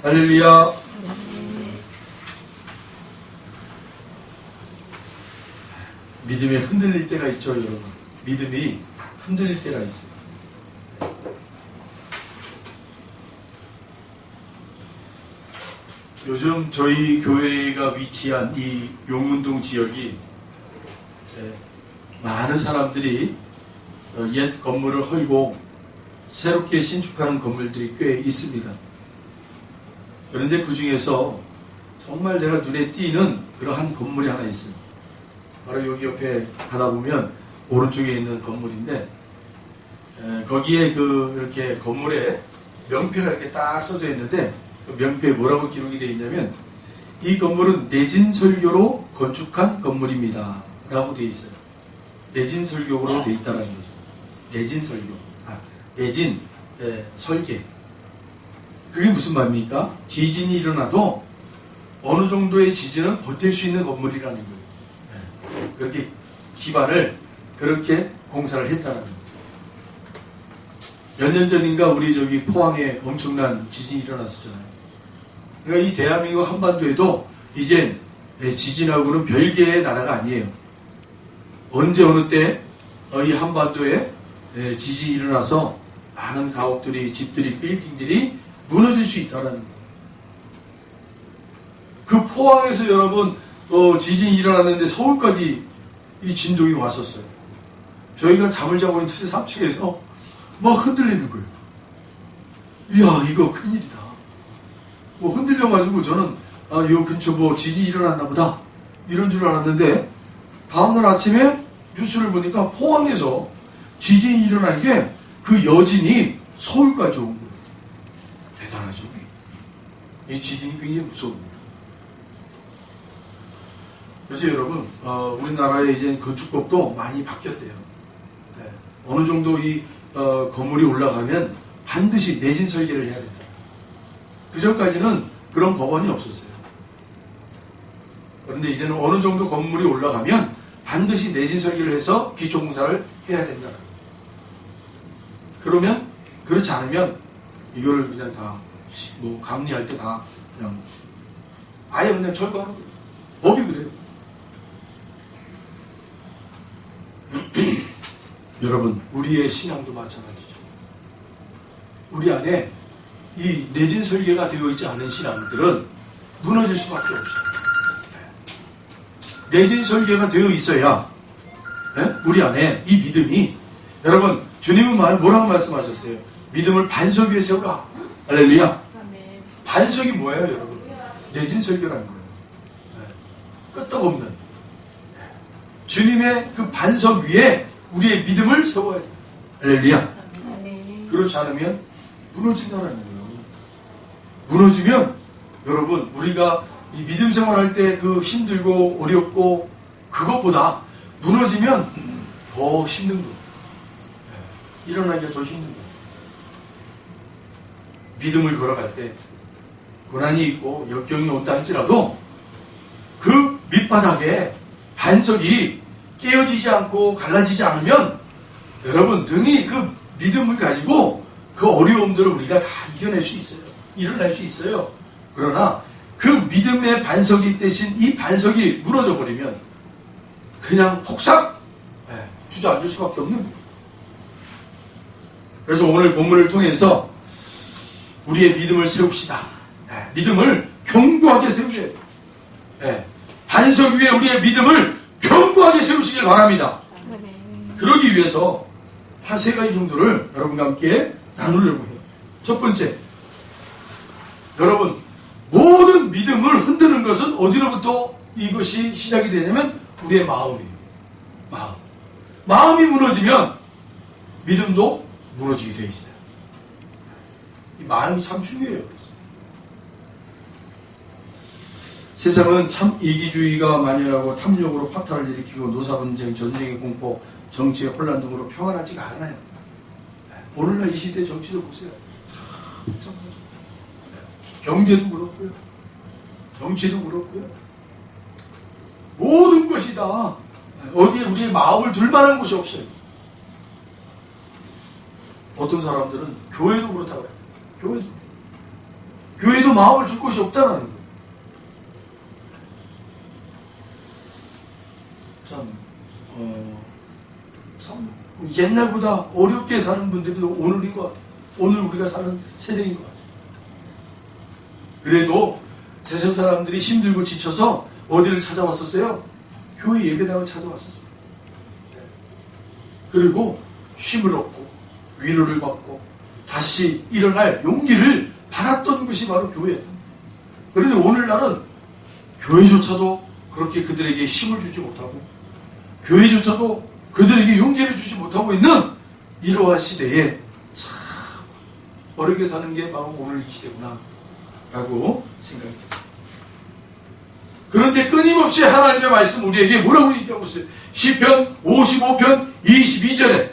할렐루야. 믿음이 흔들릴 때가 있죠, 여러분. 믿음이 흔들릴 때가 있어요. 요즘 저희 교회가 위치한 이 용문동 지역이 많은 사람들이 옛 건물을 헐고 새롭게 신축하는 건물들이 꽤 있습니다. 그런데 그 중에서 정말 내가 눈에 띄는 그러한 건물이 하나 있어요. 바로 여기 옆에 가다 보면 오른쪽에 있는 건물인데, 거기에 이렇게 건물에 명패가 이렇게 딱 써져 있는데, 그 명패에 뭐라고 기록이 되어 있냐면, 이 건물은 내진설교로 건축한 건물입니다 라고 되어 있어요. 내진설교로 되어 있다는 거죠. 내진설교. 내진, 설계. 그게 무슨 말입니까? 지진이 일어나도 어느 정도의 지진은 버틸 수 있는 건물이라는 거예요. 그렇게 기반을 그렇게 공사를 했다는 거예요. 몇 년 전인가 우리 저기 포항에 엄청난 지진이 일어났었잖아요. 그러니까 이 대한민국 한반도에도 이젠 지진하고는 별개의 나라가 아니에요. 언제 어느 때 이 한반도에 지진이 일어나서 많은 가옥들이, 집들이, 빌딩들이 무너질 수 있다는 거예요. 그 포항에서 여러분 지진이 일어났는데 서울까지 이 진동이 왔었어요. 저희가 잠을 자고 있는 3층에서 막 흔들리는 거예요. 이야, 이거 큰일이다. 흔들려가지고 저는 요 근처 지진이 일어났나 보다 이런 줄 알았는데, 다음날 아침에 뉴스를 보니까 포항에서 지진이 일어난 게 그 여진이 서울까지 온 거예요. 대단하죠. 이 지진이 굉장히 무서워요. 그래서 여러분, 우리나라의 이제 건축법도 많이 바뀌었대요. 어느 정도 이 건물이 올라가면 반드시 내진 설계를 해야 된다. 그 전까지는 그런 법원이 없었어요. 그런데 이제는 어느 정도 건물이 올라가면 반드시 내진 설계를 해서 기초공사를 해야 된다. 그러면, 그렇지 않으면 이걸 그냥 다 감리할 때 다 그냥 아예 그냥 철거하는 거예요. 법이 그래요. 여러분, 우리의 신앙도 마찬가지죠. 우리 안에 이 내진 설계가 되어 있지 않은 신앙들은 무너질 수밖에 없어요. 내진 설계가 되어 있어야 우리 안에 이 믿음이, 여러분, 주님은 뭐라고 말씀하셨어요? 믿음을 반석 위에 세우라. 할렐루야. 반석이 뭐예요, 여러분? 내진 설계라는 거예요. 끄떡없는 주님의 그 반석 위에 우리의 믿음을 세워야 돼요. 할렐루야. 그렇지 않으면 무너진다는 거예요. 무너지면 여러분, 우리가 이 믿음 생활할 때 그 힘들고 어렵고 그것보다 무너지면 더 힘든 거예요. 일어나기가 더 힘든 거예요. 믿음을 걸어갈 때 고난이 있고 역경이 온다 할지라도 그 밑바닥에 반석이 깨어지지 않고 갈라지지 않으면 여러분, 능히 그 믿음을 가지고 그 어려움들을 우리가 다 이겨낼 수 있어요. 일어날 수 있어요. 그러나 그 믿음의 반석이 대신 이 반석이 무너져 버리면 그냥 폭삭 주저앉을 수밖에 없는 거예요. 그래서 오늘 본문을 통해서 우리의 믿음을 세웁시다. 믿음을 견고하게 세우셔야 돼요. 반석 위에 우리의 믿음을 견고하게 세우시길 바랍니다. 그러기 위해서 한 3가지 정도를 여러분과 함께 나누려고 해요. 첫 번째, 여러분, 모든 믿음을 흔드는 것은 어디로부터 이것이 시작이 되냐면 우리의 마음이에요. 마음이 무너지면 믿음도 무너지게 되어 있어요. 이 마음이 참 중요해요. 세상은 참 이기주의가 만연하고 탐욕으로 파탈을 일으키고 노사분쟁, 전쟁의 공포, 정치의 혼란 등으로 평안하지가 않아요. 오늘날 이 시대 정치도 보세요. 복잡하죠. 경제도 그렇고요. 정치도 그렇고요. 모든 것이 다 어디에 우리의 마음을 둘 만한 곳이 없어요. 어떤 사람들은 교회도 그렇다고 해요. 교회도. 교회도 마음을 줄 곳이 없다는 거예요. 참 옛날보다 어렵게 사는 분들이 오늘인 것 같아요. 오늘 우리가 사는 세대인 것 같아요. 그래도 세상 사람들이 힘들고 지쳐서 어디를 찾아왔었어요? 교회 예배당을 찾아왔었어요. 그리고 쉼을 얻고 위로를 받고 다시 일어날 용기를 받았던 것이 바로 교회였다. 그런데 오늘날은 교회조차도 그렇게 그들에게 힘을 주지 못하고 교회조차도 그들에게 용기를 주지 못하고 있는 이러한 시대에 참 어렵게 사는 게 바로 오늘 이 시대구나 라고 생각이 듭니다. 그런데 끊임없이 하나님의 말씀 우리에게 뭐라고 얘기하고 있어요? 시편 55편 22절에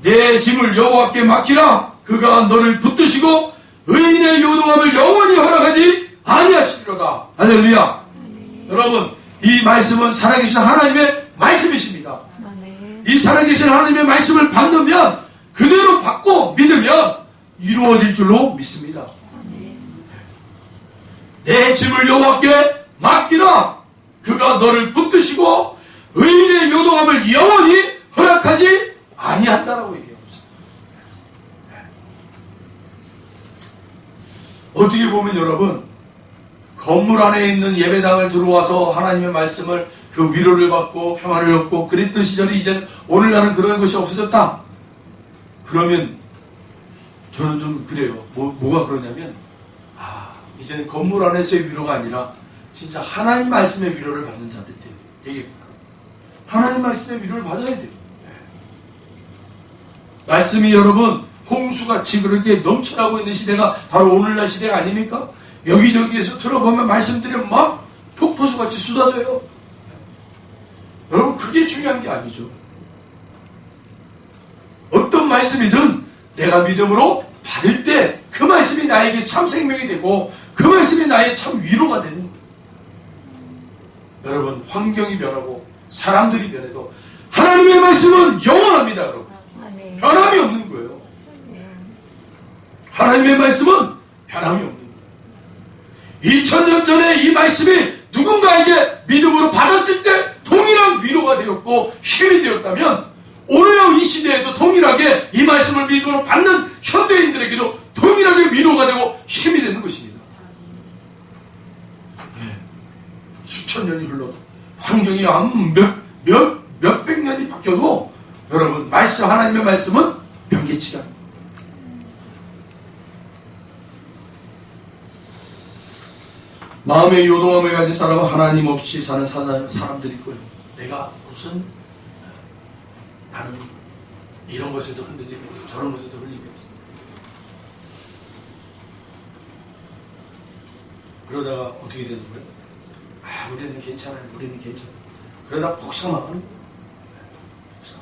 내 짐을 여호와께 맡기라. 그가 너를 붙드시고 의인의 요동함을 영원히 허락하지 아니하시리로다. 할렐루야. 여러분, 이 말씀은 살아계신 하나님의 말씀이십니다. 이 살아계신 하나님의 말씀을 받으면 그대로 받고 믿으면 이루어질 줄로 믿습니다. 내 짐을 여호와께 맡기라. 그가 너를 붙드시고 의인의 요동함을 영원히 허락하지 아니한다라고 얘기하고 있습니다. 어떻게 보면 여러분, 건물 안에 있는 예배당을 들어와서 하나님의 말씀을 그 위로를 받고 평안을 얻고 그랬던 시절이 이제는 오늘날은 그런 것이 없어졌다. 그러면 저는 좀 그래요. 뭐가 그러냐면 이제는 건물 안에서의 위로가 아니라 진짜 하나님 말씀의 위로를 받는 자들 되겠구나. 하나님 말씀의 위로를 받아야 돼요. 말씀이 여러분 홍수같이 그렇게 넘쳐나고 있는 시대가 바로 오늘날 시대가 아닙니까? 여기저기에서 들어보면 말씀들이 막 폭포수같이 쏟아져요. 여러분 그게 중요한 게 아니죠. 어떤 말씀이든 내가 믿음으로 받을 때 그 말씀이 나에게 참 생명이 되고 그 말씀이 나의 참 위로가 되는 거예요. 여러분 환경이 변하고 사람들이 변해도 하나님의 말씀은 영원합니다. 여러분 변함이 없는 거예요. 하나님의 말씀은 변함이 없는 거예요. 2000년 전에 이 말씀이 누군가에게 믿음으로 받았을 때 동일한 위로가 되었고 힘이 되었다면 오늘날 이 시대에도 동일하게 이 말씀을 믿음으로 받는 현대인들에게도 동일하게 위로가 되고 힘이 되는 것입니다. 수천 년이 흘러도 환경이 몇백 년이 바뀌어도 여러분 하나님의 말씀은 변개치가 않습니다. 마음의 요동함을 가진 사람은 하나님 없이 사는 사람들이 있고요. 내가 무슨 나는 이런 것에도 흔들림이 없어 저런 것에도 흔들림이 없어. 그러다가 어떻게 되는 거예요? 우리는 괜찮아요. 우리는 괜찮아요. 그러다 폭삭하는 거예요. 폭삭.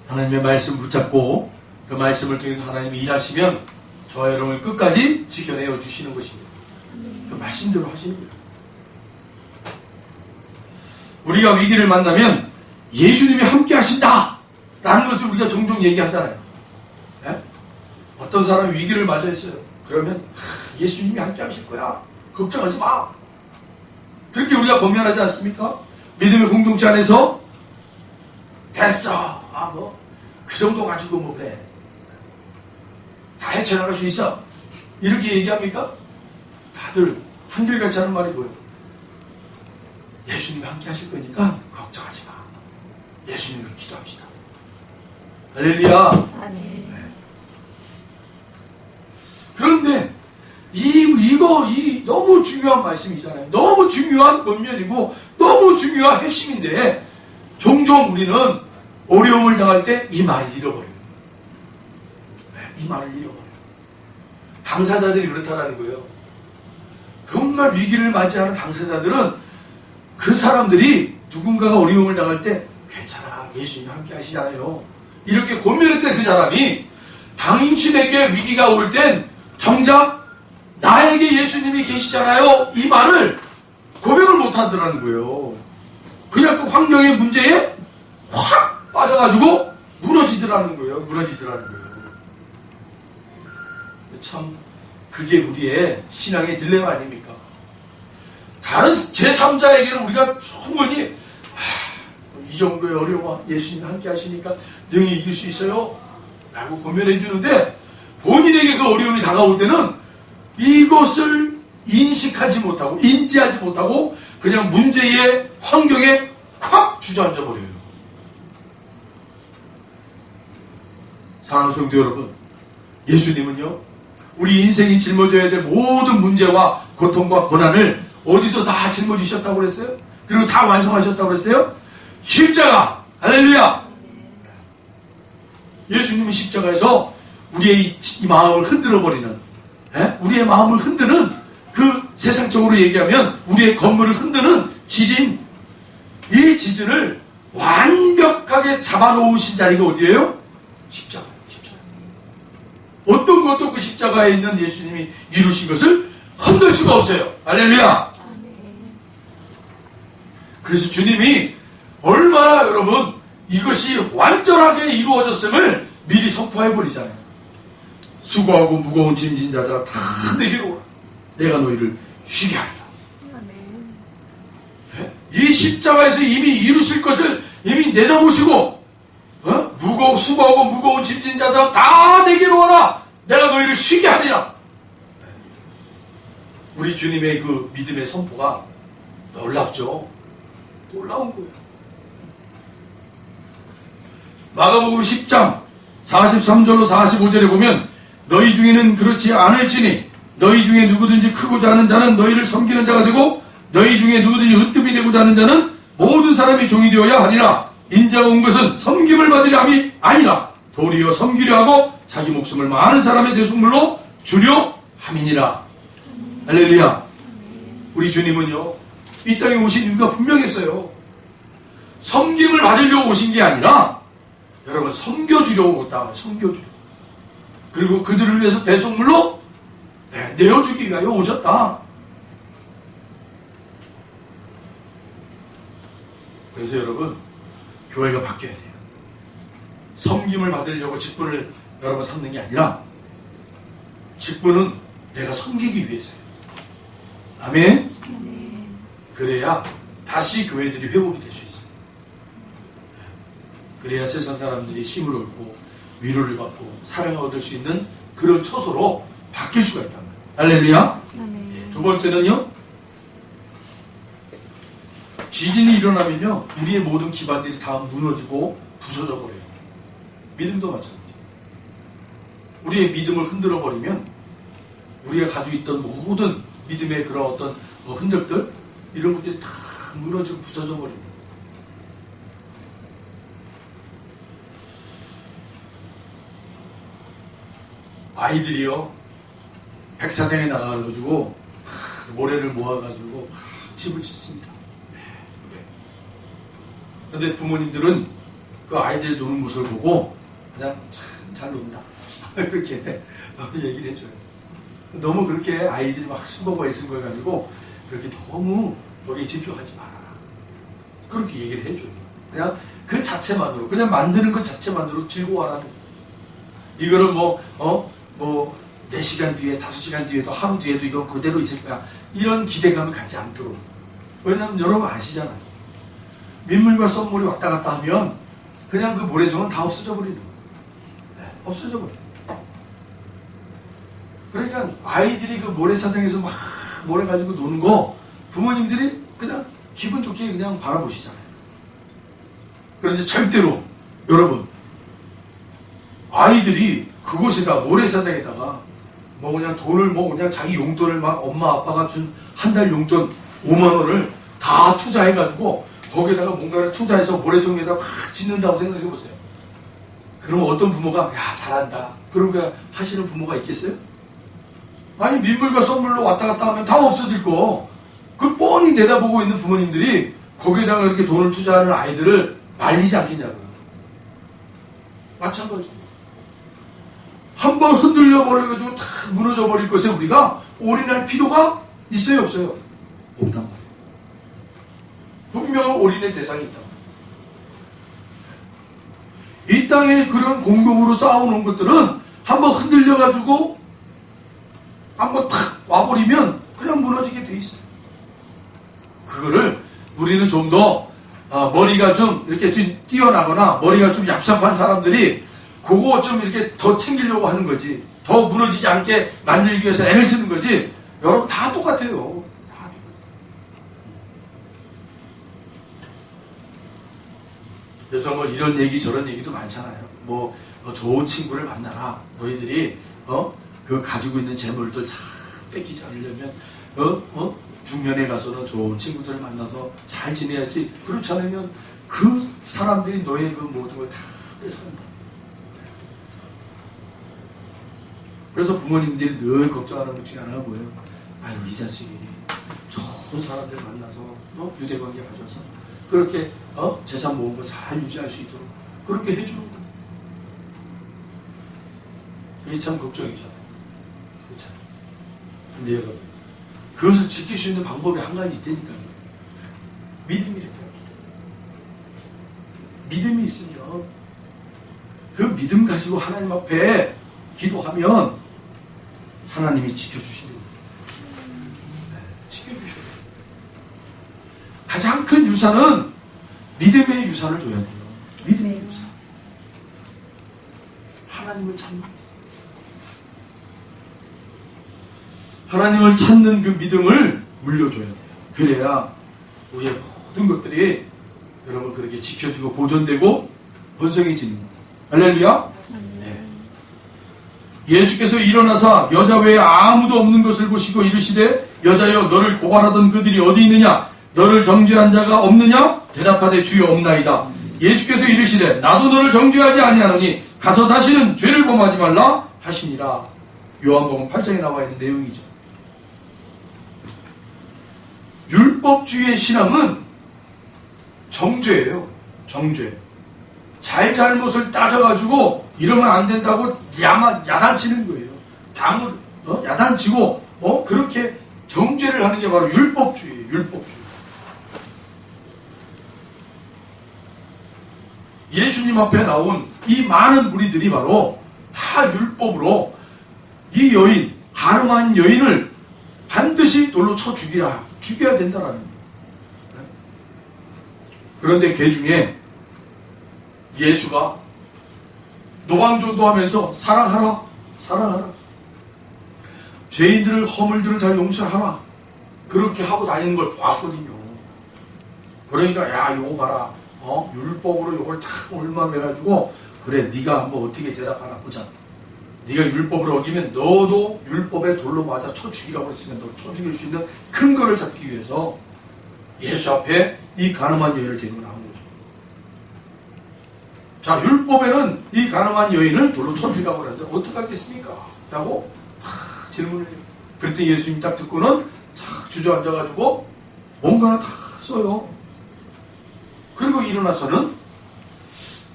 하나님의 말씀 붙잡고 그 말씀을 통해서 하나님이 일하시면 저와 여러분을 끝까지 지켜내어 주시는 것입니다. 그 말씀대로 하시는 거예요. 우리가 위기를 만나면 예수님이 함께 하신다 라는 것을 우리가 종종 얘기하잖아요. 네? 어떤 사람이 위기를 맞이했어요. 그러면 예수님이 함께 하실 거야. 걱정하지 마. 그렇게 우리가 권면하지 않습니까? 믿음의 공동체 안에서 됐어. 그 정도 가지고 그래. 다 헤쳐나갈 수 있어. 이렇게 얘기합니까? 다들 한결같이 하는 말이 뭐예요? 예수님이 함께 하실 거니까 걱정하지 마. 예수님을 기도합시다. 할렐루야. 아멘. 네. 그런데 이 너무 중요한 말씀이잖아요. 너무 중요한 권면이고 너무 중요한 핵심인데 종종 우리는 어려움을 당할 때 이 말을 잃어버려요. 이 말을 잃어버려요. 당사자들이 그렇다라는 거예요. 정말 위기를 맞이하는 당사자들은 그 사람들이 누군가가 어려움을 당할 때 괜찮아. 예수님이 함께 하시잖아요. 이렇게 권면했던 그 사람이 당신에게 위기가 올 땐 정작 나에게 예수님이 계시잖아요. 이 말을 고백을 못하더라는 거예요. 그냥 그 환경의 문제에 확 빠져가지고 무너지더라는 거예요. 참 그게 우리의 신앙의 딜레마 아닙니까? 다른 제3자에게는 우리가 충분히 이 정도의 어려워 예수님이 함께 하시니까 능히 이길 수 있어요 라고 고면해 주는데, 본인에게 그 어려움이 다가올 때는 이것을 인식하지 못하고 인지하지 못하고 그냥 문제의 환경에 콱 주저앉아 버려요. 사랑하는 성도 여러분, 예수님은요 우리 인생이 짊어져야 될 모든 문제와 고통과 고난을 어디서 다 짊어지셨다고 그랬어요? 그리고 다 완성하셨다고 그랬어요? 십자가! 할렐루야! 예수님은 십자가에서 우리의 이 마음을 흔들어버리는, 우리의 마음을 흔드는, 그 세상적으로 얘기하면 우리의 건물을 흔드는 지진, 이 지진을 완벽하게 잡아놓으신 자리가 어디예요? 십자가. 어떤 것도 그 십자가에 있는 예수님이 이루신 것을 흔들 수가 없어요. 할렐루야! 그래서 주님이 얼마나 여러분 이것이 완전하게 이루어졌음을 미리 선포해버리잖아요. 수고하고 무거운 짐진 자들아 다 내게로 오라. 내가 너희를 쉬게 하리라. 이 십자가에서 이미 이루실 것을 이미 내다보시고, 수고하고 무거운 짐진 자들아 다 내게로 오라. 내가 너희를 쉬게 하리라. 우리 주님의 그 믿음의 선포가 놀랍죠. 놀라운 거예요. 마가복음 10장 43절로 45절에 보면, 너희 중에는 그렇지 않을지니 너희 중에 누구든지 크고자 하는 자는 너희를 섬기는 자가 되고, 너희 중에 누구든지 으뜸이 되고자 하는 자는 모든 사람이 종이 되어야 하리라. 인자가 온 것은 섬김을 받으려 함이 아니라 도리어 섬기려 하고 자기 목숨을 많은 사람의 대속물로 주려 함이니라. 할렐루야. 우리 주님은요 이 땅에 오신 이유가 분명했어요. 섬김을 받으려고 오신 게 아니라 여러분 섬겨주려고 왔다. 섬겨주려고. 그리고 그들을 위해서 대속물로 내어주기 위하여 오셨다. 그래서 여러분 교회가 바뀌어야 돼요. 섬김을 받으려고 직분을 여러분 삼는 게 아니라 직분은 내가 섬기기 위해서예요. 아멘? 그래야 다시 교회들이 회복이 될 수 있어요. 그래야 세상 사람들이 힘을 얻고 위로를 받고 사랑을 얻을 수 있는 그런 처소로 바뀔 수가 있단 말이에요. 할렐루야. 두 번째는요, 지진이 일어나면요 우리의 모든 기반들이 다 무너지고 부서져 버려요. 믿음도 마찬가지예요. 우리의 믿음을 흔들어 버리면 우리가 가지고 있던 모든 믿음의 그런 어떤 흔적들, 이런 것들이 다 무너지고 부서져 버립니다. 아이들이요 백사장에 나가가지고 모래를 모아가지고 집을 짓습니다. 그런데 부모님들은 그 아이들이 노는 모습을 보고 그냥 참 잘 논다 이렇게 얘기를 해줘요. 너무 그렇게 아이들이 막 수고가 있은 걸 가지고 그렇게 너무 거기에 집중하지 마라, 그렇게 얘기를 해줘요. 그냥 그 자체만으로, 그냥 만드는 것 자체만으로 즐거워하라는 거예요. 이거를 뭐 4시간 뒤에 5시간 뒤에도 하루 뒤에도 이거 그대로 있을 거야, 이런 기대감을 갖지 않도록. 왜냐하면 여러분 아시잖아요. 민물과 썸물이 왔다 갔다 하면 그냥 그 모래성은 다 없어져 버리는 거예요. 없어져 버려요. 그러니까 아이들이 그 모래사장에서 막 모래 가지고 노는 거 부모님들이 그냥 기분 좋게 그냥 바라보시잖아요. 그런데 절대로 여러분 아이들이 그곳에다 모래사장에다가 그냥 돈을 그냥 자기 용돈을 막 엄마 아빠가 준 한 달 용돈 5만 원을 다 투자해가지고 거기에다가 뭔가를 투자해서 모래성에다 막 짓는다고 생각해보세요. 그러면 어떤 부모가 야 잘한다 그렇게 하시는 부모가 있겠어요? 아니 민물과 썸물로 왔다 갔다 하면 다 없어질 거, 그걸 뻔히 내다보고 있는 부모님들이 거기에다가 이렇게 돈을 투자하는 아이들을 말리지 않겠냐고요. 마찬가지. 한번 흔들려 버려가지고 다 무너져 버릴 것에 우리가 올인할 필요가 있어요, 없어요? 없단 말이에요. 분명한 올인의 대상이 있단 말이에요. 이 땅에 그런 공동으로 쌓아놓은 것들은 한번 흔들려가지고 한번 탁 와버리면 그냥 무너지게 돼 있어요. 그거를 우리는 좀 더 머리가 좀 이렇게 좀 뛰어나거나 머리가 좀 얍삽한 사람들이 그거 좀 이렇게 더 챙기려고 하는 거지. 더 무너지지 않게 만들기 위해서 애를 쓰는 거지. 여러분 다 똑같아요. 그래서 뭐 이런 얘기 저런 얘기도 많잖아요. 뭐 좋은 친구를 만나라. 너희들이 그 가지고 있는 재물들 다 뺏기지 않으려면 중년에 가서는 좋은 친구들을 만나서 잘 지내야지. 그렇지 않으면 그 사람들이 너의 그 모든 걸 다 뺏어간다. 그래서 부모님들이 늘 걱정하는 것 중에 하나가 뭐예요? 아유, 이 자식이 좋은 사람들 만나서 유대관계 가져서 그렇게 재산 모은 거 잘 유지할 수 있도록 그렇게 해주는 거예요. 이게 참 걱정이죠. 그렇죠? 근데 여러분, 그것을 지킬 수 있는 방법이 한 가지 있다니까요. 믿음이래요. 믿음이 있으면 그 믿음 가지고 하나님 앞에 기도하면 하나님이 지켜주시는 거예요. 지켜주셔야 돼요. 가장 큰 유산은 믿음의 유산을 줘야 돼요. 믿음의 유산. 하나님을 찾는 거예요. 하나님을 찾는 그 믿음을 물려줘야 돼요. 그래야 우리의 모든 것들이 여러분 그렇게 지켜지고 보존되고 번성해지는 거예요. 할렐루야. 네. 예수께서 일어나사 여자 외에 아무도 없는 것을 보시고 이르시되 여자여 너를 고발하던 그들이 어디 있느냐? 너를 정죄한 자가 없느냐? 대답하되 주여 없나이다. 예수께서 이르시되 나도 너를 정죄하지 아니하노니 가서 다시는 죄를 범하지 말라 하시니라. 요한복음 8장에 나와 있는 내용이죠. 율법주의의 신앙은 정죄예요. 정죄. 잘못을 따져가지고 이러면 안 된다고 야단치는 거예요. 야단치고 그렇게 정죄를 하는 게 바로 율법주의예요. 율법주의. 예수님 앞에 나온 이 많은 무리들이 바로 다 율법으로 이 여인, 가늠한 여인을 반드시 돌로 쳐 죽여야 된다라는 거예요. 그런데 그 중에 예수가 노방전도하면서 사랑하라, 사랑하라. 죄인들을 허물들을 다 용서하라. 그렇게 하고 다니는 걸 봤거든요. 그러니까 야 이거 봐라. 율법으로 이걸 다 올만해가지고 그래 네가 한번 어떻게 대답하나 보자. 네가 율법을 어기면 너도 율법에 돌로 맞아 쳐 죽이라고 했으면 너 쳐 죽일 수 있는 근거를 잡기 위해서 예수 앞에 이 가늠한 여인을 데리고 나온 거죠. 자, 율법에는 이 가늠한 여인을 돌로 쳐 죽이라고 그러는데 어떻게 하겠습니까? 라고 질문을 해요. 그랬더니 예수님이 딱 듣고는 탁 주저앉아가지고 뭔가를 탁 써요. 그리고 일어나서는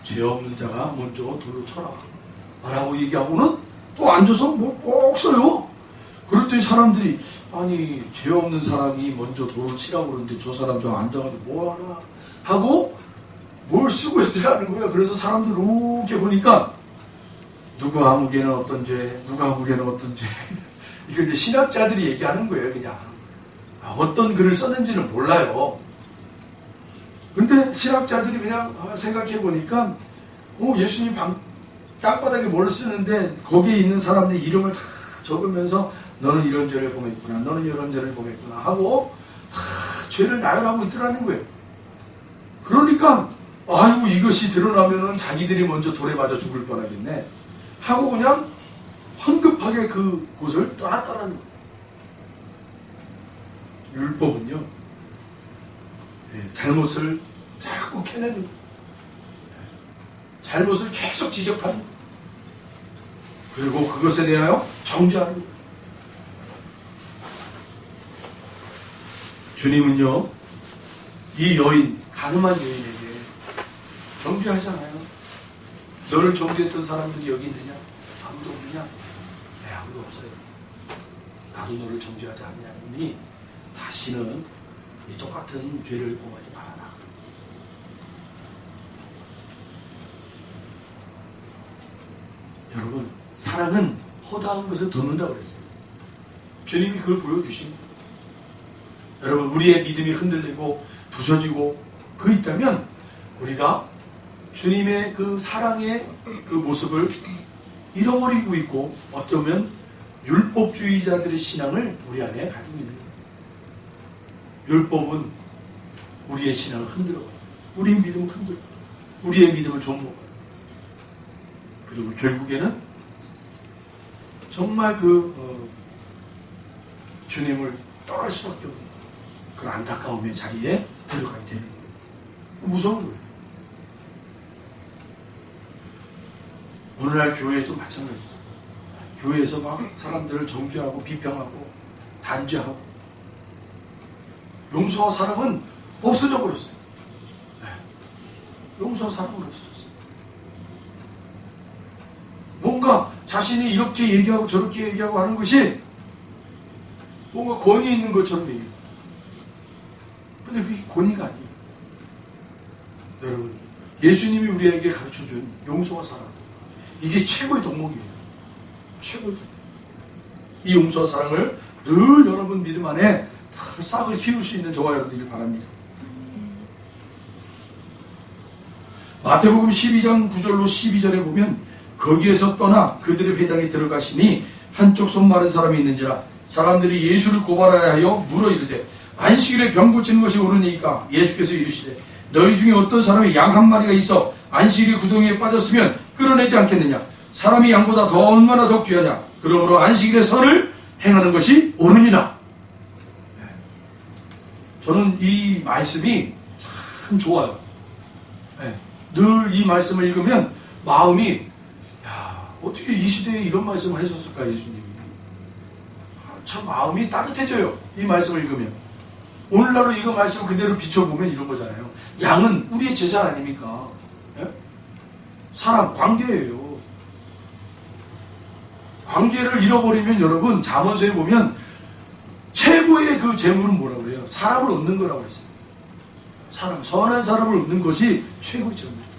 죄 없는 자가 먼저 돌로 쳐라 라고 얘기하고는 또 앉아서 꼭 써요. 그랬더니 사람들이 아니 죄 없는 사람이 먼저 돌을 치라고 그러는데 저 사람 저 앉아가지고 뭐하나 하고 뭘 쓰고 있더라는 거예요. 그래서 사람들 이렇게 보니까 누구 아무개는 어떤 죄, 누가 아무개는 어떤 죄. 이거 이제 신학자들이 얘기하는 거예요. 그냥 어떤 글을 썼는지는 몰라요. 근데 신학자들이 그냥 생각해 보니까 예수님 땅바닥에 뭘 쓰는데 거기에 있는 사람들이 이름을 다 적으면서 너는 이런 죄를 범했구나, 너는 이런 죄를 범했구나 하고 다 죄를 나열하고 있더라는 거예요. 그러니까 아이고 이것이 드러나면은 자기들이 먼저 돌에 맞아 죽을 뻔하겠네 하고 그냥 황급하게 그 곳을 떠났다라는 거예요. 율법은요, 잘못을 자꾸 캐내는 거예요. 잘못을 계속 지적하는 거예요. 그리고 그것에 대하여 정죄하는 거예요. 주님은요, 이 여인, 가늠한 여인에게 정죄하잖아요. 너를 정죄했던 사람들이 여기 있느냐? 아무도 없느냐? 네, 아무도 없어요. 나도 너를 정죄하지 않냐니 다시는 이 똑같은 죄를 범하지 말아라. 여러분, 사랑은 허다한 것을 돕는다고 그랬어요. 주님이 그걸 보여주신. 여러분, 우리의 믿음이 흔들리고 부서지고 그 있다면 우리가 주님의 그 사랑의 그 모습을 잃어버리고 있고, 어쩌면 율법주의자들의 신앙을 우리 안에 가지고 있는 거예요. 율법은 우리의 신앙을 흔들어요. 우리의 믿음을 흔들어요. 우리의 믿음을 좀먹어요. 그리고 결국에는 정말 주님을 떠날 수밖에 없는 그런 안타까움의 자리에 들어가야 되는 거예요. 무서운 거예요. 오늘날 교회도 마찬가지죠. 교회에서 막 사람들을 정죄하고 비평하고 단죄하고, 용서와 사랑은 없어져 버렸어요. 용서와 사랑은 없어졌어요. 뭔가 자신이 이렇게 얘기하고 저렇게 얘기하고 하는 것이 뭔가 권위 있는 것처럼 얘기해요. 근데 그게 권위가 아니에요. 여러분, 예수님이 우리에게 가르쳐준 용서와 사랑, 이게 최고의 덕목이에요. 최고의 덕목. 이 용서와 사랑을 늘 여러분 믿음 안에 싹을 키울 수 있는 저와 여러분들이 바랍니다. 마태복음 12장 9절로 12절에 보면, 거기에서 떠나 그들의 회당에 들어가시니 한쪽 손 마른 사람이 있는지라 사람들이 예수를 고발하여 하여 물어 이르되, 안식일에 병 고치는 것이 옳으니까? 예수께서 이르시되, 너희 중에 어떤 사람이 양 한 마리가 있어 안식일에 구덩이에 빠졌으면 끌어내지 않겠느냐? 사람이 양보다 더 얼마나 더 귀하냐? 그러므로 안식일에 선을 행하는 것이 옳으니라. 저는 이 말씀이 참 좋아요. 늘 이 말씀을 읽으면 마음이, 야, 어떻게 이 시대에 이런 말씀을 하셨을까, 예수님이. 참 마음이 따뜻해져요, 이 말씀을 읽으면. 오늘날로 이거 말씀 그대로 비춰보면 이런 거잖아요. 양은 우리의 재산 아닙니까? 사람, 관계예요. 관계를 잃어버리면 여러분, 잠언서에 보면 최고의 그 재물은 뭐라고 그래요? 사람을 얻는 거라고 했어요. 사람, 선한 사람을 얻는 것이 최고의 재물입니다.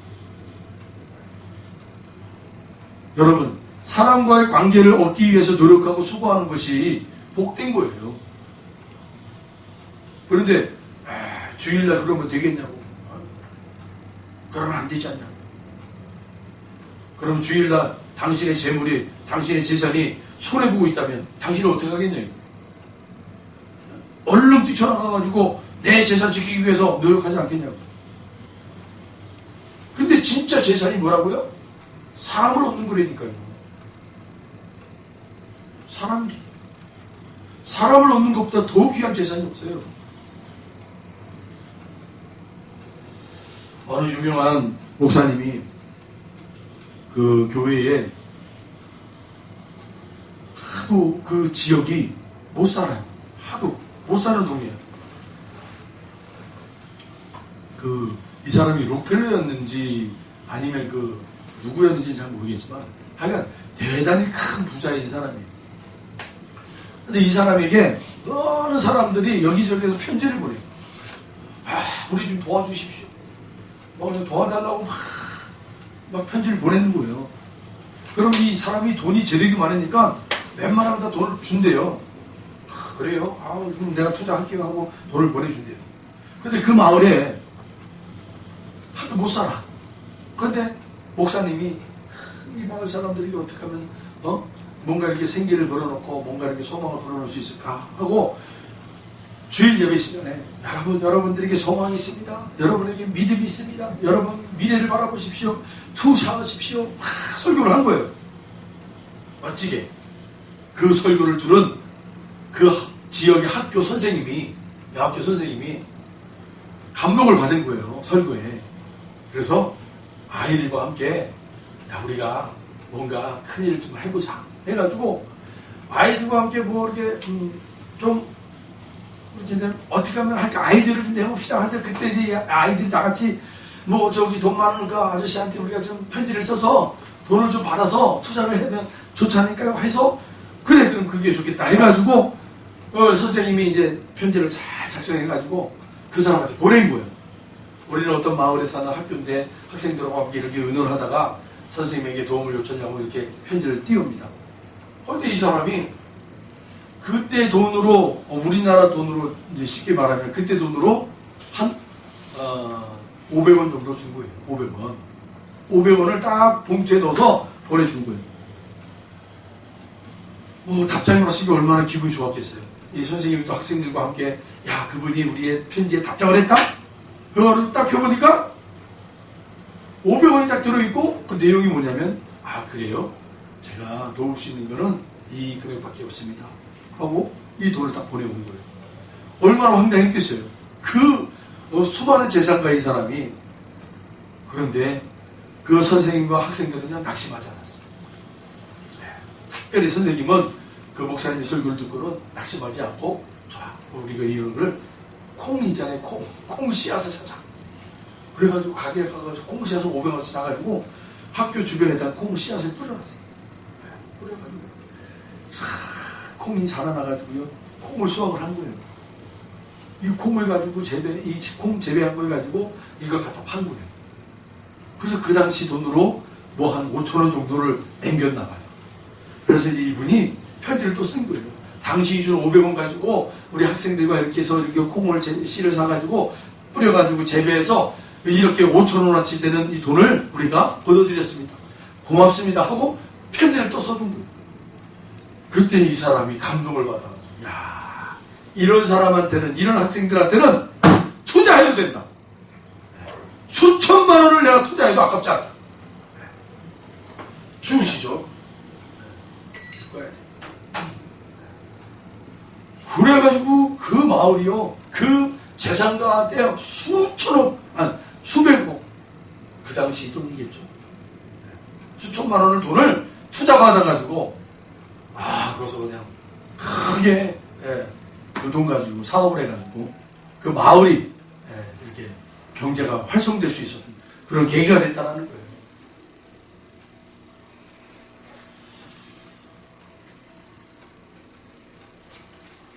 여러분, 사람과의 관계를 얻기 위해서 노력하고 수고하는 것이 복된 거예요. 그런데 주일날 그러면 되겠냐고. 그러면 안 되지 않냐. 그럼 주일날 당신의 재물이, 당신의 재산이 손해보고 있다면 당신은 어떻게 하겠냐고. 얼른 뛰쳐나가가지고 내 재산 지키기 위해서 노력하지 않겠냐고. 근데 진짜 재산이 뭐라고요? 사람을 얻는 거라니까요. 사람을 얻는 것보다 더 귀한 재산이 없어요. 어느 유명한 목사님이 그 교회에 하도 그 지역이 못 살아요. 하도 못 사는 동네예요. 이 사람이 록펠러였는지 아니면 누구였는지 잘 모르겠지만 하여간 대단히 큰 부자인 사람이에요. 근데 이 사람에게 어느 사람들이 여기저기에서 편지를 보내요. 우리 좀 도와주십시오. 좀 도와달라고 막 편지를 보내는 거예요. 그럼 이 사람이 돈이 재력이 많으니까 웬만하면 다 돈을 준대요. 그래요? 그럼 내가 투자할게요 하고 돈을 보내준대요. 근데 그 마을에 하도 못 살아. 그런데 목사님이 이 마을 사람들이 어떻게 하면 뭔가 이렇게 생기를 걸어놓고 뭔가 이렇게 소망을 걸어놓을 수 있을까 하고 주일 예배 시간에 여러분들에게 소망이 있습니다. 여러분에게 믿음이 있습니다. 여러분 미래를 바라보십시오. 투자하십시오. 막 설교를 한 거예요. 멋지게. 그 설교를 들은 그 지역의 학교 선생님이 감동을 받은 거예요. 설교에. 그래서 아이들과 함께 우리가 뭔가 큰 일을 좀 해보자 해가지고 아이들과 함께 이렇게 좀 이렇게 어떻게 하면 할까, 아이디어를 좀 내봅시다 하는데, 그때 아이들이 다 같이 돈 많은 그 아저씨한테 우리가 좀 편지를 써서 돈을 좀 받아서 투자를 하면 좋지 않을까요 해서, 그래 그럼 그게 좋겠다 해가지고 선생님이 이제 편지를 잘 작성해가지고 그 사람한테 보낸 거예요. 우리는 어떤 마을에 사는 학교인데 학생들하고 함께 이렇게 의논을 하다가 선생님에게 도움을 요청하고 이렇게 편지를 띄웁니다. 그런데 이 사람이 그때 돈으로, 우리나라 돈으로 이제 쉽게 말하면 그때 돈으로 한 500원 정도 준 거예요. 500원. 500원을 딱 봉투에 넣어서 보내준 거예요. 뭐 답장이 왔으니까 얼마나 기분이 좋았겠어요. 이 선생님이 또 학생들과 함께 야, 그분이 우리의 편지에 답장을 했다? 그거를 딱 펴보니까 500원이 딱 들어있고 그 내용이 뭐냐면 아, 그래요? 제가 도울 수 있는 거는 이 금액밖에 없습니다 하고 이 돈을 딱 보내온 거예요. 얼마나 황당했겠어요. 그 수많은 재산가인 사람이. 그런데 그 선생님과 학생들은요, 낙심하지 않았어요. 특별히 선생님은 그 목사님의 설교를 듣고는 낙심하지 않고 좋아, 우리가 이런 걸 콩 있잖아요. 콩 씨앗을 사자. 그래가지고 가게에 가가지고 콩 씨앗을 500원씩 사가지고 학교 주변에다가 콩 씨앗을 뿌려놨어요. 뿌려가지고 콩이 자라나가지고요, 콩을 수확을 한 거예요. 이 콩을 가지고 이 콩 재배한 걸 가지고 이걸 갖다 판 거예요. 그래서 그 당시 돈으로 뭐 한 5,000원 정도를 남겼나 봐요. 그래서 이분이 편지를 또 쓴 거예요. 당시 준 500원 가지고 우리 학생들과 이렇게 해서 이렇게 콩을 씨를 사가지고 뿌려가지고 재배해서 이렇게 5,000원어치 되는 이 돈을 우리가 거둬드렸습니다. 고맙습니다 하고 편지를 또 써준 거예요. 그때 이 사람이 감동을 받아가지고, 야, 이런 사람한테는, 이런 학생들한테는 투자해도 된다. 수천만 원을 내가 투자해도 아깝지 않다. 주시죠. 그래가지고 그 마을이요, 그 재산가한테 수천억, 수백억, 그 당시 돈이겠죠. 수천만 원을 돈을 투자받아가지고, 그래서 그냥 크게 그 돈 가지고 사업을 해가지고 그 마을이 이렇게 경제가 활성될 수 있었던 그런 계기가 됐다는 거예요.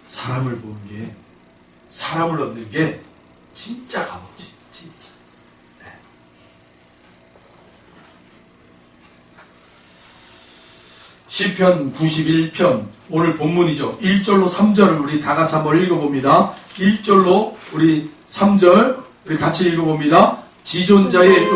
사람을 보는 게, 사람을 얻는 게 진짜 값없지, 진짜. 네. 시편 91편, 오늘 본문이죠. 1절로 3절을 우리 다 같이 한번 읽어봅니다. 1절로 우리 3절 우리 같이 읽어봅니다. 지존자의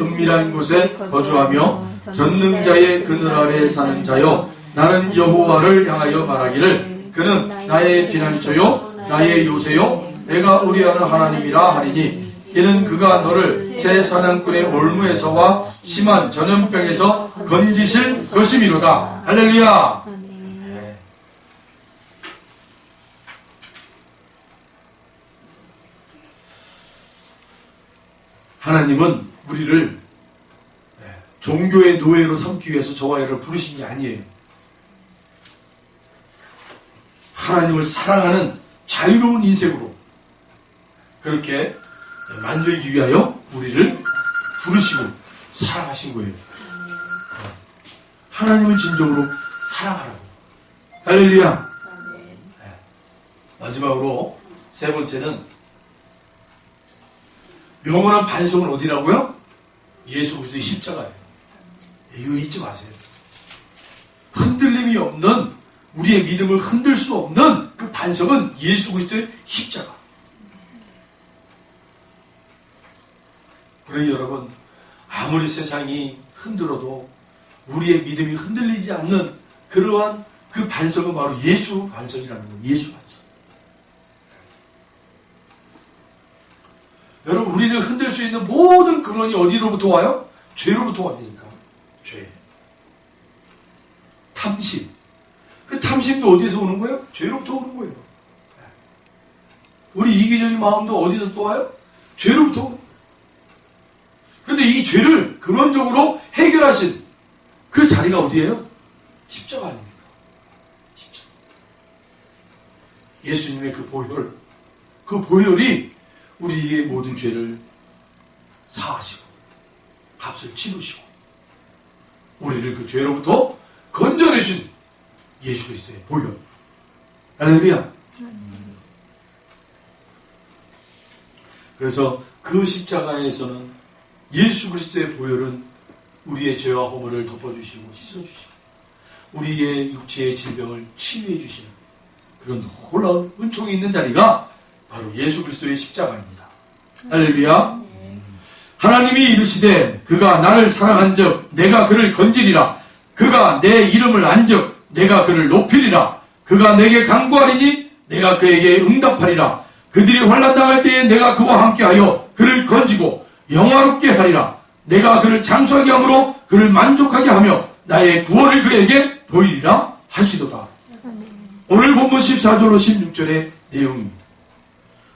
은밀한 곳에 거주하며 전능자의 그늘 아래 사는 자여, 나는 여호와를 향하여 말하기를 그는 나의 피난처요 나의 요새요 내가 의뢰하는 하나님이라 하리니, 이는 그가 너를 새 사냥꾼의 올무에서와 심한 전염병에서 건지실 것이미로다. 할렐루야. 네. 하나님은 우리를 종교의 노예로 삼기 위해서 저와 여러분을 부르신 게 아니에요. 하나님을 사랑하는 자유로운 인생으로 그렇게 만들기 위하여 우리를 부르시고 사랑하신 거예요. 하나님을 진정으로 사랑하라고. 할렐루야. 네. 마지막으로 세 번째는 영원한 반석은 어디라고요? 예수 그리스도의 십자가예요. 이거 잊지 마세요. 흔들림이 없는, 우리의 믿음을 흔들 수 없는 그 반석은 예수 그리스도의 십자가. 그러니 여러분, 아무리 세상이 흔들어도 우리의 믿음이 흔들리지 않는 그러한 그 반석은 바로 예수 반석이라는 거예요. 예수 반석. 여러분, 우리를 흔들 수 있는 모든 근원이 어디로부터 와요? 죄로부터 왔으니까. 죄. 탐심. 그 탐심도 어디서 오는 거예요? 죄로부터 오는 거예요. 우리 이기적인 마음도 어디서 또 와요? 죄로부터 오는 거예요. 그런데 이 죄를 근원적으로 해결하신 그 자리가 어디예요? 십자가 아닙니까? 십자가. 예수님의 그 보혈, 그 보혈이 우리의 모든 죄를 사하시고 값을 치르시고 우리를 그 죄로부터 건져내신 예수 그리스도의 보혈. 할렐루야. 그래서 그 십자가에서는 예수 그리스도의 보혈은 우리의 죄와 허물을 덮어주시고 씻어주시고 우리의 육체의 질병을 치유해 주시는 그런 놀라운 은총이 있는 자리가 바로 예수 그리스도의 십자가입니다. 할렐루야. 하나님이 이르시되 그가 나를 사랑한 즉 내가 그를 건지리라. 그가 내 이름을 안 즉 내가 그를 높이리라. 그가 내게 간구하리니 내가 그에게 응답하리라. 그들이 환난 당할 때에 내가 그와 함께하여 그를 건지고 영화롭게 하리라. 내가 그를 장수하게 함으로 그를 만족하게 하며 나의 구원을 그에게 보이리라 하시도다. 오늘 본문 14절로 16절의 내용입니다.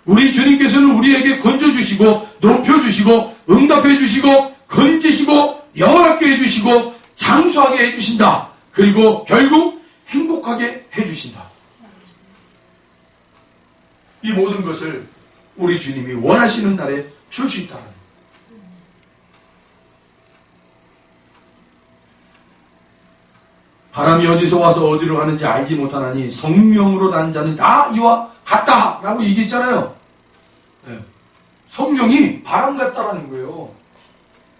우리 주님께서는 우리에게 건져주시고 높여주시고 응답해주시고 건지시고 영원하게 해주시고 장수하게 해주신다. 그리고 결국 행복하게 해주신다. 이 모든 것을 우리 주님이 원하시는 날에 줄 수 있다는 거예요. 바람이 어디서 와서 어디로 가는지 알지 못하나니 성령으로 난 자는 다 이와 같다 라고 얘기했잖아요. 네. 성령이 바람 같다라는 거예요.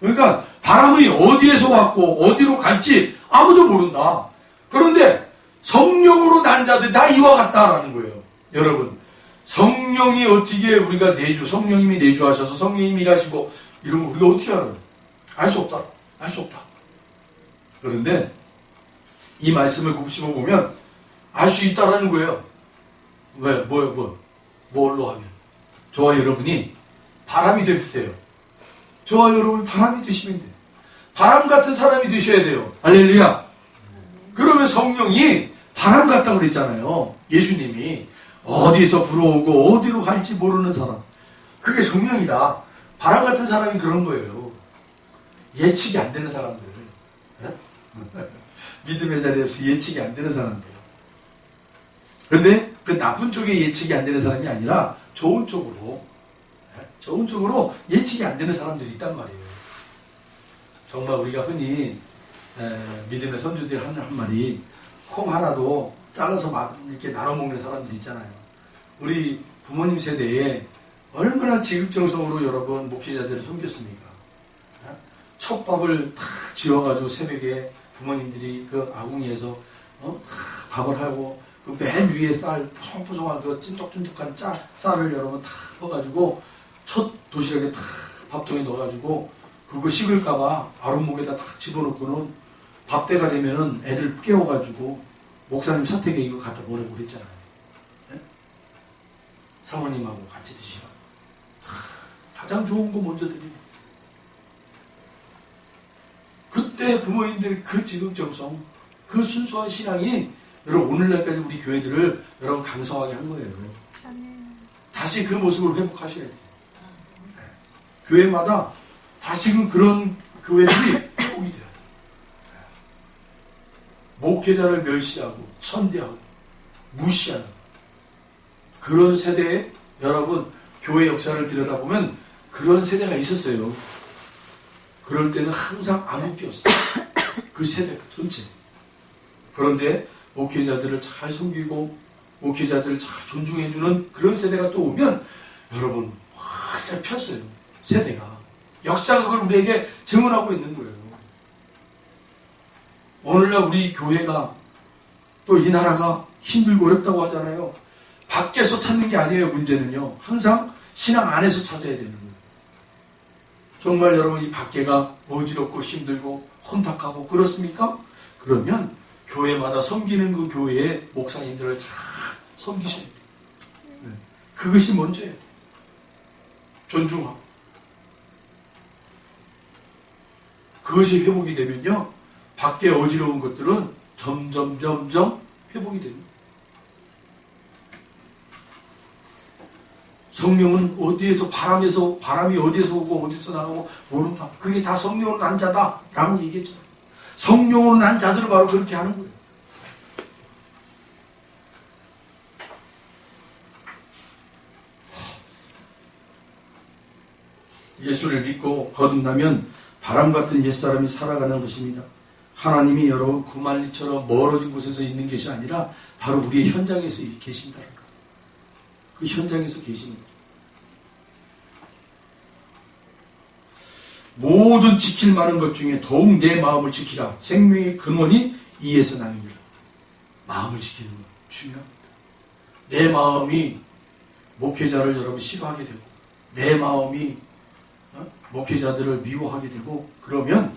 그러니까 바람이 어디에서 왔고 어디로 갈지 아무도 모른다. 그런데 성령으로 난 자들 다 이와 같다라는 거예요. 여러분, 성령이 어떻게 우리가 성령님이 내주하셔서 성령님이 일하시고 이러면 우리가 어떻게 알아요? 알 수 없다. 알 수 없다. 그런데 이 말씀을 곱씹어 보면 알 수 있다라는 거예요. 왜? 뭘로 하면? 저와 여러분이 바람이 되면 돼요. 저와 여러분이 바람이 되시면 돼요. 바람 같은 사람이 되셔야 돼요. 할렐루야. 그러면 성령이 바람 같다고 그랬잖아요. 예수님이 어디서 불어오고 어디로 갈지 모르는 사람. 그게 성령이다. 바람 같은 사람이 그런 거예요. 예측이 안 되는 사람들. 믿음의 자리에서 예측이 안 되는 사람들. 근데 그 나쁜 쪽에 예측이 안 되는 사람이 아니라 좋은 쪽으로 예측이 안 되는 사람들이 있단 말이에요. 정말 우리가 흔히 믿음의 선조들이 하는 한 말이 콩 하나도 잘라서 이렇게 나눠 먹는 사람들이 있잖아요. 우리 부모님 세대에 얼마나 지극정성으로 여러분 목회자들을 섬겼습니까? 첫 밥을 탁 지어가지고 새벽에 부모님들이 그 아궁이에서 밥을 하고 그 맨 위에 쌀 포송포송한 그 찐득찐득한 쌀을 여러분 탁 퍼가지고 첫 도시락에 탁 밥통에 넣어가지고 그거 식을까봐 아랫목에다 탁 집어넣고는 밥때가 되면은 애들 깨워가지고 목사님 사택에 이거 갖다 보내고 그랬잖아요. 네? 사모님하고 같이 드시라고. 가장 좋은 거 먼저 드리고. 그때 부모님들의 그 지극정성, 그 순수한 신앙이 여러분 오늘날까지 우리 교회들을 여러분 강성하게 한 거예요. 다시 그 모습을 회복하셔야 돼요. 네. 교회마다 다시금 그런 교회들이 회복이 돼요. 목회자를 멸시하고 천대하고 무시하는 그런 세대에 여러분 교회 역사를 들여다보면 그런 세대가 있었어요. 그럴 때는 항상 암흑기였어요. 그 세대 전체. 그런데 목회자들을 잘 섬기고 목회자들을 잘 존중해주는 그런 세대가 또 오면 여러분 활짝 폈어요. 세대가. 역사가 그걸 우리에게 증언하고 있는 거예요. 오늘날 우리 교회가 또 이 나라가 힘들고 어렵다고 하잖아요. 밖에서 찾는 게 아니에요. 문제는요. 항상 신앙 안에서 찾아야 되는 거예요. 정말 여러분 이 밖에가 어지럽고 힘들고 혼탁하고 그렇습니까? 그러면 교회마다 섬기는 그 교회의 목사님들을 잘 섬기셔야 돼요. 네. 그것이 먼저야 돼요. 존중하고. 그것이 회복이 되면요. 밖에 어지러운 것들은 점점 회복이 됩니다. 성령은 바람이 어디에서 오고 어디서 나가고 모른다. 그게 다 성령으로 난 자다. 라고 얘기했잖아요. 성령으로 난 자들은 바로 그렇게 하는 거예요. 예수를 믿고 거듭나면 바람 같은 옛사람이 살아가는 것입니다. 하나님이 여러분 구만리처럼 멀어진 곳에서 있는 것이 아니라 바로 우리의 현장에서 계신다는 거예요. 그 현장에서 계시는 거예요. 모든 지킬 만한 것 중에 더욱 내 마음을 지키라. 생명의 근원이 이에서 나는 길. 마음을 지키는 것 중요합니다. 내 마음이 목회자를 여러분 싫어하게 되고 내 마음이 목회자들을 미워하게 되고 그러면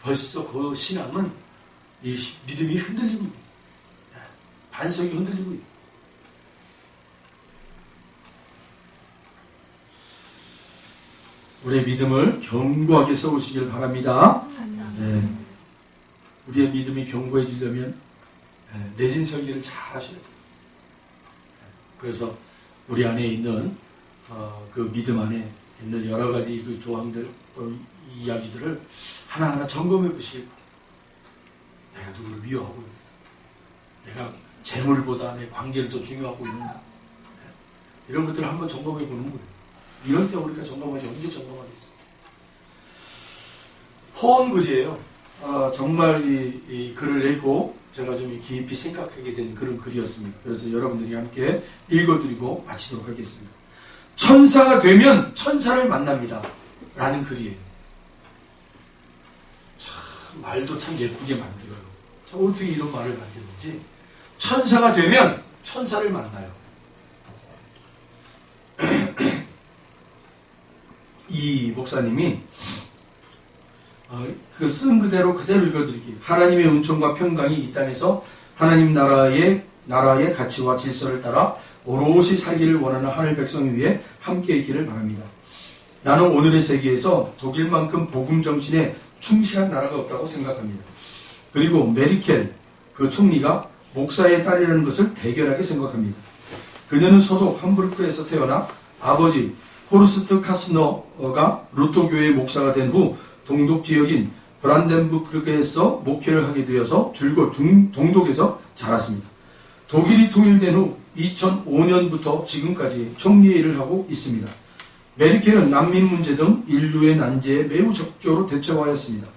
벌써 그 신앙은 이 믿음이 흔들리고 있고 반석이 흔들리고 있고 우리의 믿음을 견고하게 세우시길 바랍니다. 네. 우리의 믿음이 견고해지려면 내진 설계를 잘 하셔야 돼요. 그래서 우리 안에 있는 그 믿음 안에 있는 여러 가지 그 조항들, 이야기들을 하나하나 점검해 보시고 내가 누구를 미워하고 있는가? 내가 재물보다 내 관계를 더 중요하고 있는가? 이런 것들을 한번 점검해 보는 거예요. 이럴 때 우리가 점검하지 언제 점검하겠어요? 포옹글이에요. 정말 이 글을 읽고 제가 좀 깊이 생각하게 된 그런 글이었습니다. 그래서 여러분들이 함께 읽어드리고 마치도록 하겠습니다. 천사가 되면 천사를 만납니다. 라는 글이에요. 참 말도 참 예쁘게 만들어요. 참 어떻게 이런 말을 만드는지. 천사가 되면 천사를 만나요. 이 목사님이 그 쓴 그대로 읽어드리기. 하나님의 은총과 평강이 이 땅에서 하나님 나라의 가치와 질서를 따라 오롯이 살기를 원하는 하늘 백성을 위해 함께 있기를 바랍니다. 나는 오늘의 세계에서 독일만큼 복음 정신에 충실한 나라가 없다고 생각합니다. 그리고 메르켈 그 총리가 목사의 딸이라는 것을 대견하게 생각합니다. 그녀는 서독 함부르크에서 태어나 아버지 호르스트 카스너가 루터교회의 목사가 된 후 동독 지역인 브란덴부르크에서 목회를 하게 되어서 줄곧 동독에서 자랐습니다. 독일이 통일된 후 2005년부터 지금까지 총리의 일을 하고 있습니다. 메르켈은 난민 문제 등 인류의 난제에 매우 적극적으로 대처하였습니다.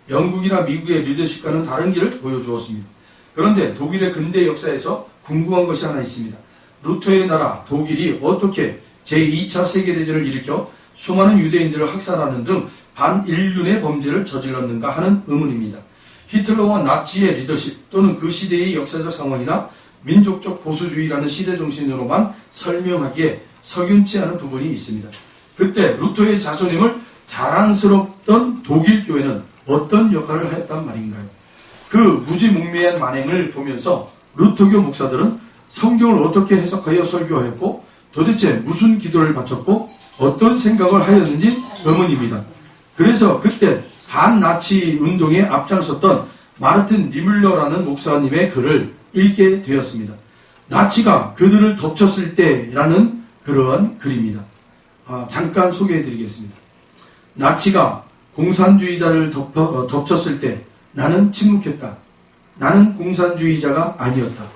영국이나 미국의 리더십과는 다른 길을 보여주었습니다. 그런데 독일의 근대 역사에서 궁금한 것이 하나 있습니다. 루터의 나라 독일이 어떻게 제2차 세계대전을 일으켜 수많은 유대인들을 학살하는 등 반인륜의 범죄를 저질렀는가 하는 의문입니다. 히틀러와 나치의 리더십 또는 그 시대의 역사적 상황이나 민족적 보수주의라는 시대 정신으로만 설명하기에 석연치 않은 부분이 있습니다. 그때 루터의 자손임을 자랑스럽던 독일 교회는 어떤 역할을 하였단 말인가요? 그 무지몽매한 만행을 보면서 루터교 목사들은 성경을 어떻게 해석하여 설교하였고 도대체 무슨 기도를 바쳤고 어떤 생각을 하였는지 의문입니다. 그래서 그때 반나치 운동에 앞장섰던 마르틴 니뮬러라는 목사님의 글을 읽게 되었습니다. 나치가 그들을 덮쳤을 때라는 그러한 글입니다. 잠깐 소개해 드리겠습니다. 나치가 공산주의자를 덮쳤을 때 나는 침묵했다. 나는 공산주의자가 아니었다.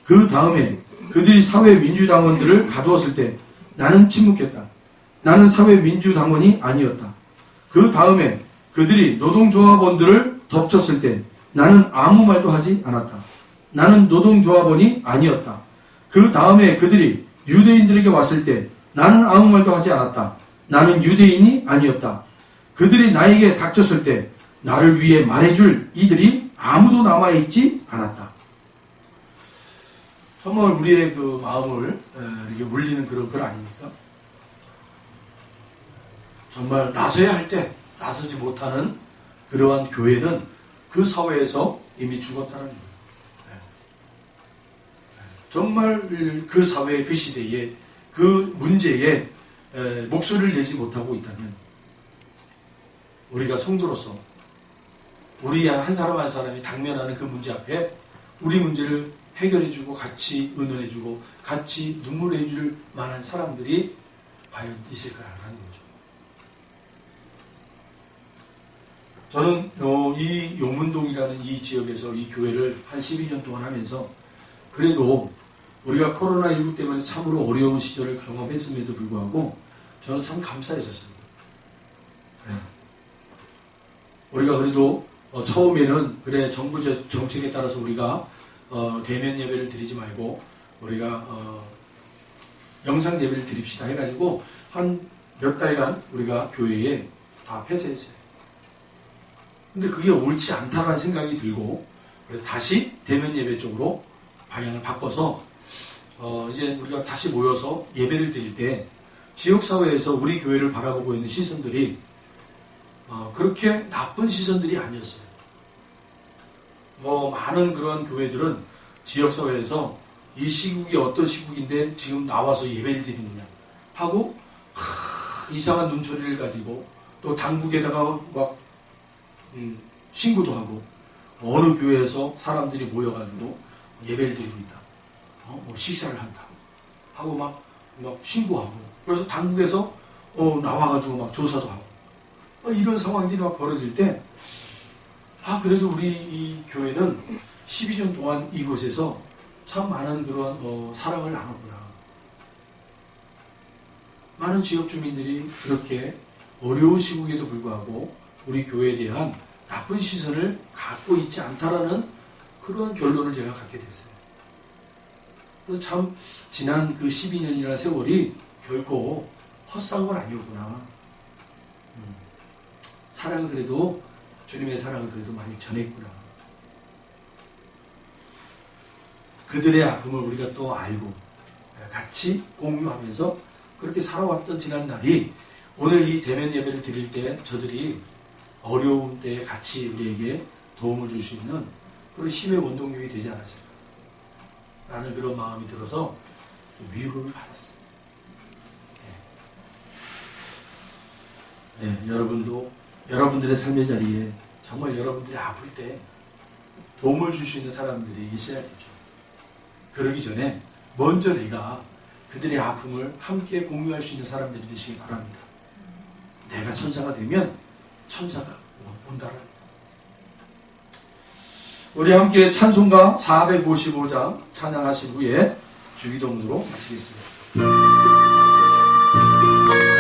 그 다음에 그들이 사회민주당원들을 가두었을 때 나는 침묵했다. 나는 사회민주당원이 아니었다. 그 다음에 그들이 노동조합원들을 덮쳤을 때 나는 아무 말도 하지 않았다. 나는 노동조합원이 아니었다. 그 다음에 그들이 유대인들에게 왔을 때 나는 아무 말도 하지 않았다. 나는 유대인이 아니었다. 그들이 나에게 닥쳤을 때 나를 위해 말해줄 이들이 아무도 남아있지 않았다. 정말 우리의 그 마음을 이렇게 울리는 그런 글 아닙니까? 정말 나서야 할 때 나서지 못하는 그러한 교회는 그 사회에서 이미 죽었다는 거예요. 정말 그 사회, 그 시대에, 그 문제에 목소리를 내지 못하고 있다면 우리가 성도로서 우리 한 사람 한 사람이 당면하는 그 문제 앞에 우리 문제를 해결해주고 같이 의논해주고 같이 눈물해줄 만한 사람들이 과연 있을까라는 거죠. 저는 이 용문동이라는 이 지역에서 이 교회를 한 12년 동안 하면서 그래도 우리가 코로나19 때문에 참으로 어려운 시절을 경험했음에도 불구하고 저는 참 감사했었습니다. 네. 우리가 그래도 처음에는 그래 정부 정책에 따라서 우리가 대면 예배를 드리지 말고 우리가 영상 예배를 드립시다 해가지고 한 몇 달간 우리가 교회에 다 폐쇄했어요. 근데 그게 옳지 않다라는 생각이 들고 그래서 다시 대면 예배 쪽으로 방향을 바꿔서 이제 우리가 다시 모여서 예배를 드릴 때 지역사회에서 우리 교회를 바라보고 있는 시선들이 그렇게 나쁜 시선들이 아니었어요. 많은 그런 교회들은 지역사회에서 이 시국이 어떤 시국인데 지금 나와서 예배를 드리느냐 하고 이상한 눈초리를 가지고 또 당국에다가 막 신고도 하고 어느 교회에서 사람들이 모여가지고 예배를 드립니다. 식사를 한다 하고 막 신고하고 그래서 당국에서 나와가지고 막 조사도 하고 이런 상황들이 막 벌어질 때 그래도 우리 이 교회는 12년 동안 이곳에서 참 많은 그런 사랑을 나눴구나. 많은 지역 주민들이 그렇게 어려운 시국에도 불구하고 우리 교회에 대한 나쁜 시선을 갖고 있지 않다라는 그런 결론을 제가 갖게 됐어요. 그래서 참 지난 그 12년이라는 세월이 결코 헛산 건 아니었구나. 사랑을 그래도 주님의 사랑을 그래도 많이 전했구나. 그들의 아픔을 우리가 또 알고 같이 공유하면서 그렇게 살아왔던 지난 날이 오늘 이 대면 예배를 드릴 때 저들이 어려움 때에 같이 우리에게 도움을 줄 수 있는 그런 힘의 원동력이 되지 않았을까 라는 그런 마음이 들어서 위로를 받았어요. 여러분도 여러분들의 삶의 자리에 정말 여러분들이 아플 때 도움을 줄 수 있는 사람들이 있어야겠죠. 그러기 전에 먼저 내가 그들의 아픔을 함께 공유할 수 있는 사람들이 되시기 바랍니다. 내가 천사가 되면 천사가 온다라. 우리 함께 찬송가 455장 찬양하신 후에 주기도문으로 마치겠습니다.